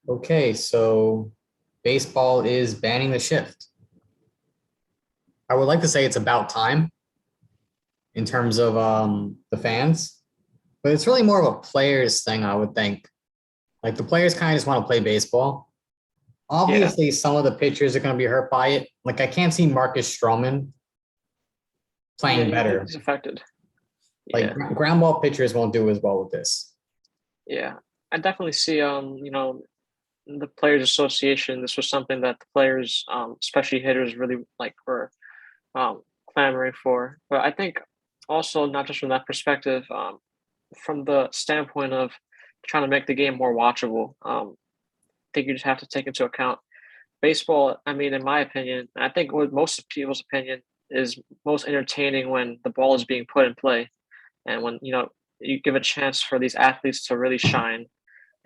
Okay, so baseball is banning the shift. I would like to say it's about time in terms of the fans, but it's really more of a players thing, I would think. Like the players kind of just want to play baseball. Yeah, Obviously, some of the pitchers are going to be hurt by it. Like I can't see Marcus Stroman yeah, playing better. he's affected. Like Yeah, ground ball pitchers won't do as well with this. yeah. I definitely see. The Players Association. This was something that the players, especially hitters, really were clamoring for. But I think also not just from that perspective, from the standpoint of trying to make the game more watchable. I think you just have to take into account baseball. I mean, in my opinion, I think with most people's opinion is most entertaining when the ball is being put in play and when you give a chance for these athletes to really shine.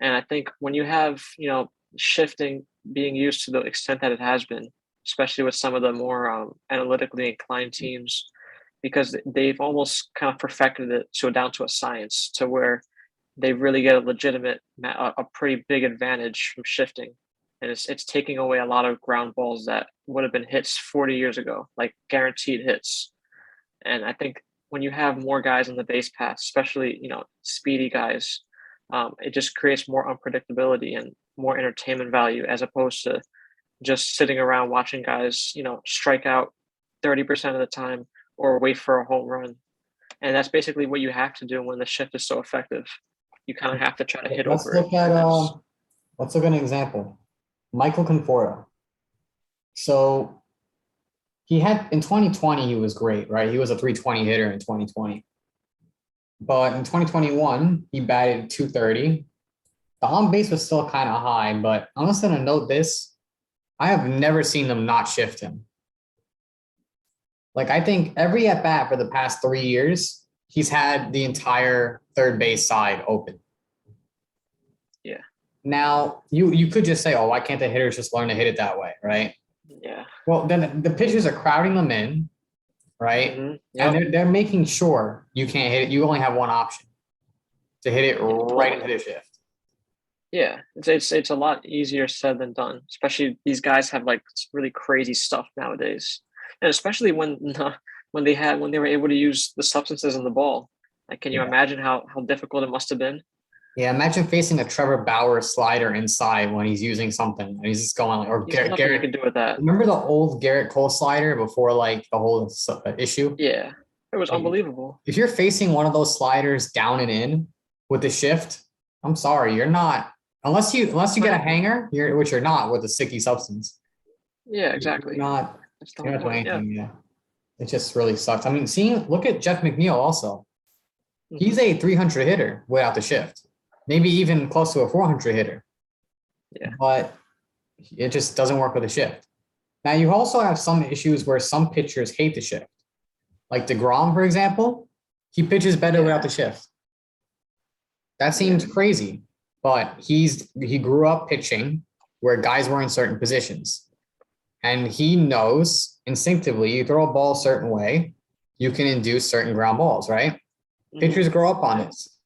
And I think when you have shifting being used to the extent that it has been, especially with some of the more analytically inclined teams, because they've almost kind of perfected it down to a science to where they really get a a pretty big advantage from shifting. And it's taking away a lot of ground balls that would have been hits 40 years ago, like guaranteed hits. And I think when you have more guys on the base paths, especially speedy guys, it just creates more unpredictability and more entertainment value as opposed to just sitting around watching guys, strike out 30% of the time or wait for a home run. And that's basically what you have to do when the shift is so effective. You kind of have to try to hit Let's over it. look at And that's let's look at an example. Michael Conforto. So he had in 2020 he was great, right? He was a 320 hitter in 2020. But in 2021, he batted 230. The on base was still kind of high, but I'm just gonna note this. I have never seen them not shift him. Like I think every at bat for the past 3 years, he's had the entire third base side open. yeah, Now you could just say, oh, why can't the hitters just learn to hit it that way, right? yeah. Well, then the pitchers are crowding them in, right? And Yep. they're making sure you can't hit it. You only have one option to hit it Yeah. right into the shift. Yeah, it's a lot easier said than done. Especially these guys have like really crazy stuff nowadays, and especially when when they were able to use the substances in the ball. Like, can you Yeah. imagine how difficult it must have been? Yeah, imagine facing a Trevor Bauer slider inside when he's using something and he's just going like, or There's nothing you Garrett. can do with that. Remember the old Garrett Cole slider before like the whole issue? Yeah, it was Like, unbelievable. if you're facing one of those sliders down and in with the shift, I'm sorry, you're not unless you get a hanger, which you're not with a sticky substance. Yeah, You're exactly. not That's the you're whole not doing point. Yeah. anything. Yeah, it just really sucks. I mean, look at Jeff McNeil also. He's hmm a 300 hitter without the shift, maybe even close to a 400 hitter, Yeah. but it just doesn't work with a shift. Now you also have some issues where some pitchers hate the shift, like DeGrom, for example. He pitches better without Yeah. the shift. That Yeah. seems crazy, but he grew up pitching where guys were in certain positions, and he knows instinctively you throw a ball a certain way, you can induce certain ground balls, right? hmm Pitchers grow up on Yeah. this,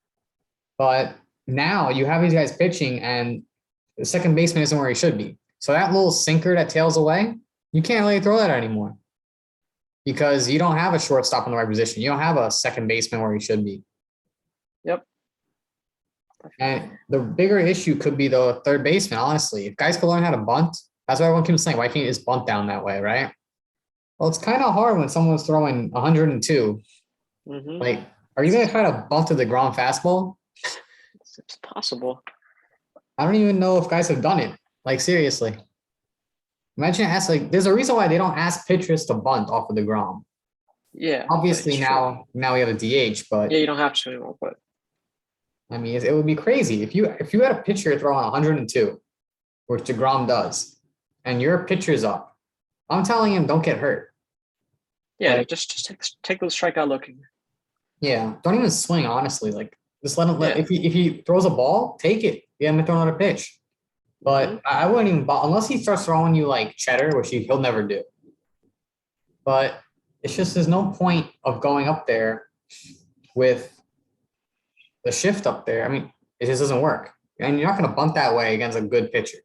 but now you have these guys pitching, and the second baseman isn't where he should be. So that little sinker that tails away, you can't really throw that anymore because you don't have a shortstop in the right position. You don't have a second baseman where he should be. Yep. And the bigger issue could be the third baseman, honestly. If guys could learn how to bunt, that's what everyone keeps saying. Why can't you just bunt down that way, right? Well, it's kind of hard when someone's throwing 102. hmm Like, are you going to It's, try to bunt to the ground fastball? it's possible. I don't even know if guys have done it. Like, seriously. Imagine there's a reason why they don't ask pitchers to bunt off of the ground. Yeah, it's Obviously, true. now we have a DH, but Yeah, you don't have to anymore, but I mean, it would be crazy if you had a pitcher throwing 102, which DeGrom does, and your pitcher's up. I'm telling him, don't get hurt. yeah, Like, just take those strikeout looking. yeah, don't even swing. Honestly, like just let him. Yeah. If he throws a ball, take it. Yeah, I'm gonna throw another pitch. hmm But I wouldn't even unless he starts throwing you like cheddar, which he'll never do. But it's just there's no point of going up there with the shift up there. I mean, it just doesn't work. And you're not going to bunt that way against a good pitcher.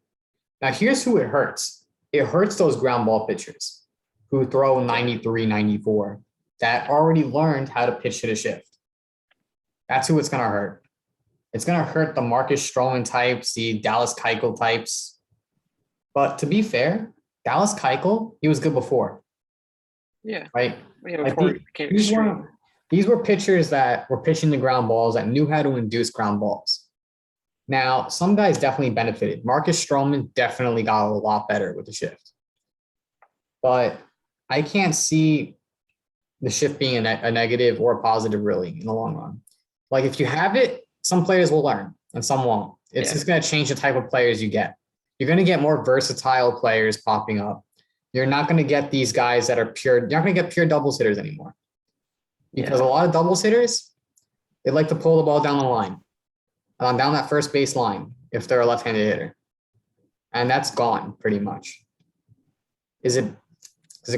Now, here's who it hurts. It hurts those ground ball pitchers who throw 93, 94 that already learned how to pitch to the shift. That's who it's going to hurt. It's going to hurt the Marcus Stroman types, the Dallas Keuchel types. But to be fair, Dallas Keuchel, he was good before. Yeah. Right? Yeah, Like before it became extreme. these were pitchers that were pitching the ground balls that knew how to induce ground balls. Now, some guys definitely benefited. Marcus Stroman definitely got a lot better with the shift. But I can't see the shift being a negative or a positive really in the long run. Like if you have it, some players will learn and some won't. It's just going to change the type of players you get. You're going to get more versatile players popping up. You're not going to get these guys that are pure. You're not going to get pure doubles hitters anymore. Because a lot of doubles hitters, they like to pull the ball down the line, down that first base line if they're a left-handed hitter. And that's gone pretty much. Does it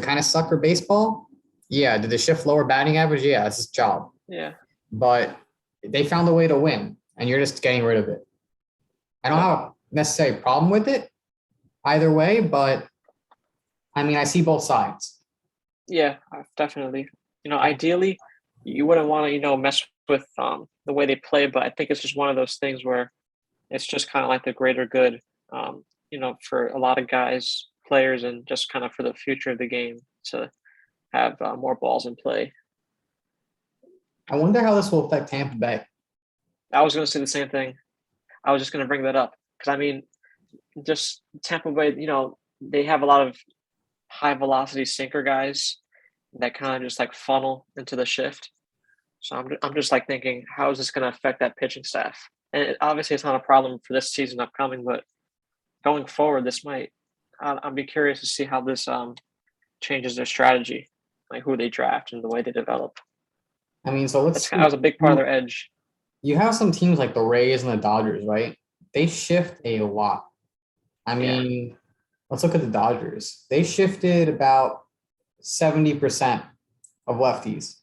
kind of suck for baseball? Yeah. Did the shift lower batting average? Yeah, it's his job. Yeah. But they found a way to win, and you're just getting rid of it. I don't have a necessary problem with it either way, but I mean, I see both sides. Yeah, definitely. Ideally, you wouldn't want to, mess with the way they play, but I think it's just one of those things where it's just kind of like the greater good, for a lot of guys, players, and just kind of for the future of the game to have more balls in play. I wonder how this will affect Tampa Bay. I was going to say the same thing. I was just going to bring that up because, I mean, just Tampa Bay, they have a lot of high velocity sinker guys that kind of just like funnel into the shift. So I'm just like thinking, how is this going to affect that pitching staff? And obviously, it's not a problem for this season upcoming, but going forward, this might. I'd be curious to see how this changes their strategy, like who they draft and the way they develop. I mean, so that was a big part of their edge. You have some teams like the Rays and the Dodgers, right? They shift a lot. I mean, let's look at the Dodgers. They shifted about 70% of lefties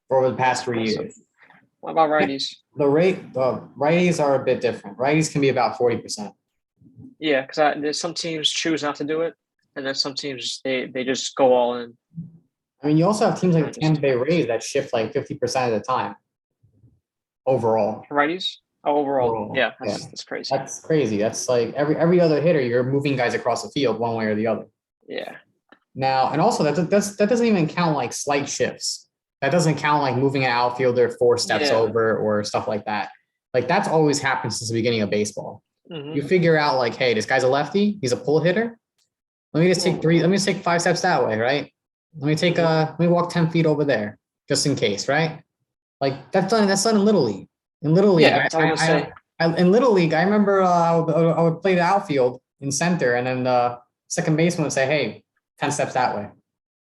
over the past 3 years. What about righties? The righties are a bit different. Righties can be about 40%. Yeah, because there's some teams choose not to do it, and then some teams they just go all in. I mean, you also have teams like the Tampa Bay Rays that shift like 50% of the time. Overall. Righties? Oh, overall. Yeah, that's crazy. That's crazy. That's like every other hitter, you're moving guys across the field one way or the other. Yeah. Now, and also that doesn't even count like slight shifts. That doesn't count like moving an outfielder 4 steps over or stuff like that. Like that's always happened since the beginning of baseball. Mm-hmm. You figure out like, hey, this guy's a lefty. He's a pull hitter. Let me just take 5 steps that way, right? Let me walk 10 feet over there just in case, right? Like that's done in Little League. In Little League, in Little League, I remember I would play the outfield in center, and then the second baseman would say, "Hey, 10 steps that way."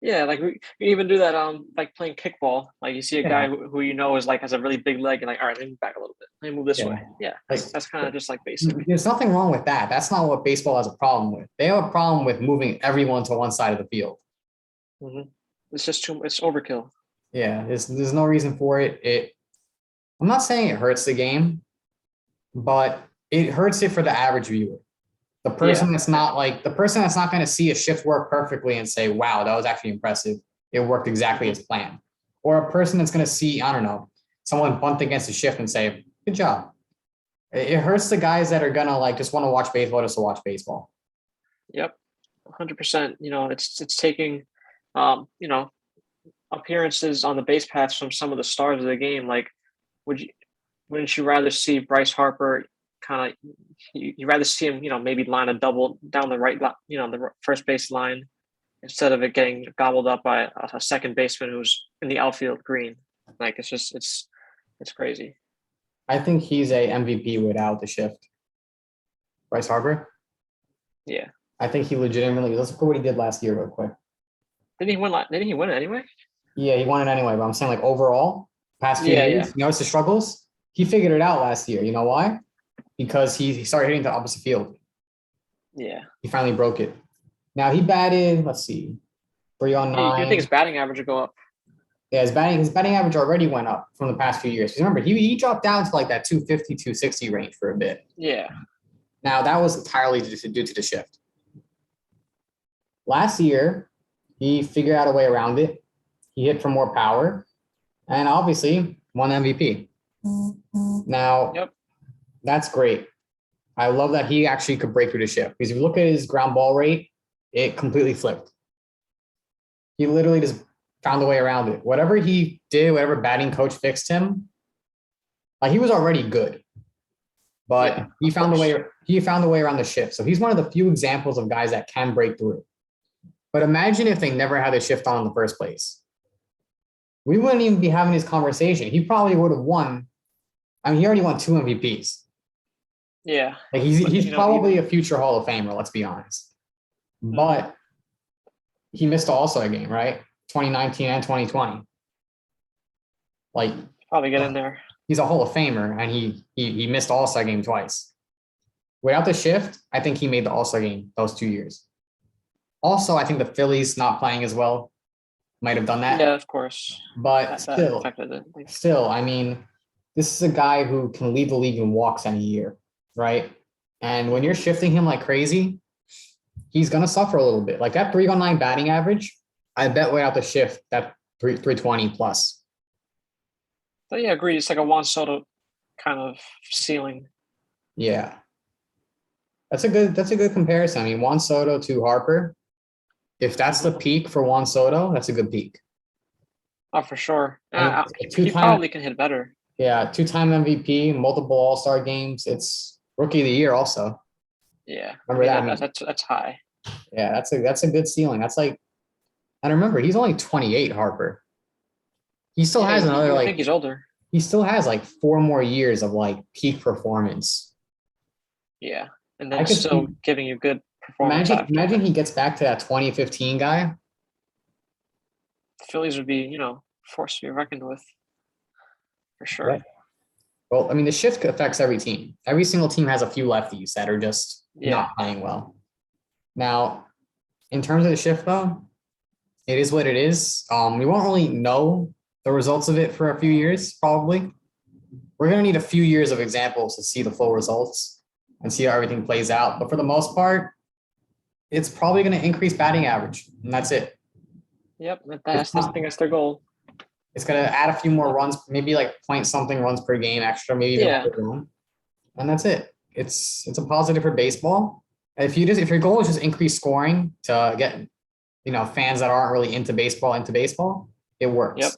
Yeah, like we even do that. Like playing kickball. Like you see a guy who is like has a really big leg, and like, all right, let me move back a little bit. Let me move this way. Yeah, that's kind of just like basic. There's nothing wrong with that. That's not what baseball has a problem with. They have a problem with moving everyone to one side of the field. Mm-hmm. It's just it's overkill. Yeah, there's no reason for it. I'm not saying it hurts the game, but it hurts it for the average viewer. The person that's not going to see a shift work perfectly and say, wow, that was actually impressive. It worked exactly as planned. Or a person that's going to see, I don't know, someone bunt against a shift and say, good job. It hurts the guys that are going to like just want to watch baseball just to watch baseball. Yep. 100%. It's taking, appearances on the base paths from some of the stars of the game. Like, wouldn't you rather see Bryce Harper kind of, you rather see him, maybe line a double down the right, the first base line instead of it getting gobbled up by a second baseman who's in the outfield green. Like, it's crazy. I think he's a MVP without the shift. Bryce Harper? Yeah. I think he legitimately, let's look at what he did last year real quick. Didn't he win it anyway? Yeah, he won it anyway, but I'm saying like overall, past few years, you notice the struggles? He figured it out last year. You know why? Because he started hitting the opposite field. Yeah. He finally broke it. Now he batted, let's see, 3 on 9. You think his batting average would go up? Yeah, his batting average already went up from the past few years. 'Cause remember, he dropped down to like that 250, 260 range for a bit. Yeah. Now that was entirely due to the shift. Last year, he figured out a way around it. He hit for more power, and obviously won MVP. Now, Yep. that's great. I love that he actually could break through the shift because if you look at his ground ball rate, it completely flipped. He literally just found a way around it. Whatever he did, whatever batting coach fixed him, like he was already good, but Yeah, he of found a course. way. He found a way around the shift. So he's one of the few examples of guys that can break through. But imagine if they never had the shift on in the first place. We wouldn't even be having this conversation. He probably would have won. I mean, he already won 2 MVPs. Yeah. Like he's But he's you know, probably even a future Hall of Famer. Let's be honest. mhm, But he missed the All-Star game, right? 2019 and 2020. Like probably get in there. he's a Hall of Famer, and he missed the All-Star game twice. Without the shift, I think he made the All-Star game those 2 years. Also, I think the Phillies not playing as well might have done that. Yeah, of course. But That still, affected it. Like, I mean, this is a guy who can lead the league in walks any year, right? And when you're shifting him like crazy, he's gonna suffer a little bit. Like that 309 batting average, I bet without the shift, that 320 plus. but yeah, agree. It's like a Juan Soto kind of ceiling. Yeah. That's a good comparison. I mean, Juan Soto to Harper. If that's the Mhm. peak for Juan Soto, that's a good peak. Oh, for sure. I mean, He probably can hit better. yeah, two-time MVP, multiple All-Star games. It's rookie of the year also. Yeah, I Remember mean that? I mean, that's high. yeah, that's a good ceiling. That's like, and remember, he's only 28, Harper. He still Yeah, has another you would think like he's older. he still has like 4 more years of like peak performance. Yeah, and I then could still see giving you good performance after. imagine he gets back to that 2015 guy. The Phillies would be, forced to be reckoned with for Yeah. sure. Well, I mean, the shift affects every team. Every single team has a few lefties that are just Yeah. not playing well. Now, in terms of the shift, though, it is what it is. We won't really know the results of it for a few years, probably. We're going to need a few years of examples to see the full results and see how everything plays out. But for the most part, it's probably going to increase batting average, and that's it. Yep. It's I think that's their goal. It's going to add a few more runs, maybe like point something runs per game extra, maybe even Yeah. per run, and that's it. It's a positive for baseball. If your goal is just increase scoring to get fans that aren't really into baseball, it works. Yep.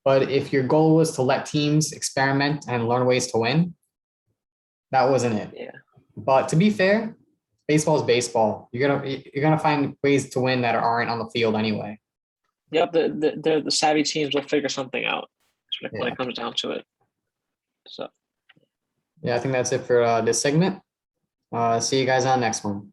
But if your goal was to let teams experiment and learn ways to win, that wasn't it. Yeah. But to be fair, baseball is baseball. You're gonna find ways to win that aren't on the field anyway. Yep. The savvy teams will figure something out when Yeah. it comes down to it. So. Yeah, I think that's it for this segment. See you guys on the next one.